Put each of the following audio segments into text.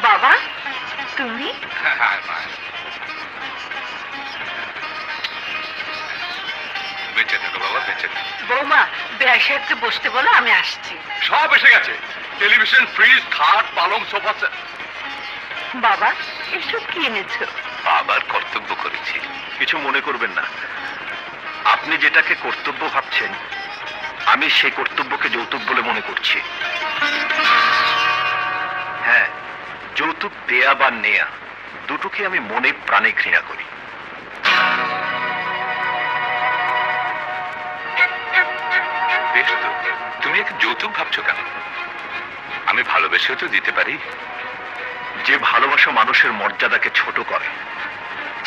বাবা, তুমি? বেঁচে থাকো বাবা, বেঁচে থাকো। বৌমা, বেয়াই সাহেবকে বসতে বলো, আমি আসছি। সব এসে গেছে, টেলিভিশন, ফ্রিজ, খাট, পালং, সোফা সেট। বাবা, এসব কি এনেছো? বাবার কর্তব্য করেছি। কিছু মনে করবেন না, আপনি যেটাকে কর্তব্য ভাবছেন আমি সেই কর্তব্যকে যৌতুক বলে মনে করছি। হ্যাঁ, যৌতুক দেয়া বা নেয়া দুটোকে আমি মনে প্রাণে ঘৃণা করি। বেশ তো, তুমি একে যৌতুক ভাবছো কেন? আমি ভালোবেসেও তো দিতে পারি। যে ভালোবাসা মানুষের মর্যাদাকে ছোট করে,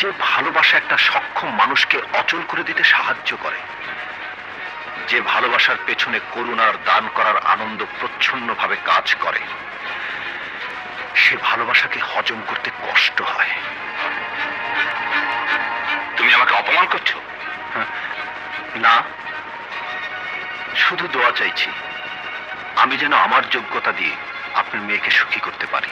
যে ভালোবাসা একটা সক্ষম মানুষকে অচল করে দিতে সাহায্য করে, যে ভালোবাসার পেছনে করুণার দান করার আনন্দ প্রচ্ছন্নভাবে কাজ করে, সে ভালোবাসাকে হজম করতে কষ্ট হয়। তুমি আমাকে অপমান করছো? না, শুধু দোয়া চাইছি আমি যেন আমার যোগ্যতা দিয়ে আপনার মেয়েকে সুখী করতে পারি।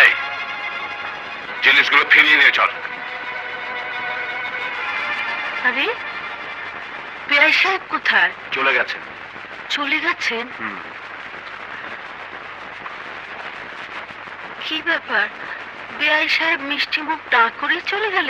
এই জিনিসগুলো ফিরিয়ে নিয়ে চল। আরে, বেয়াই সাহেব কোথায়? চলে গেছেন। চলে গেছেন? কি ব্যাপার, বেয়াই সাহেব মিষ্টি মুখ না করে চলে গেলেন?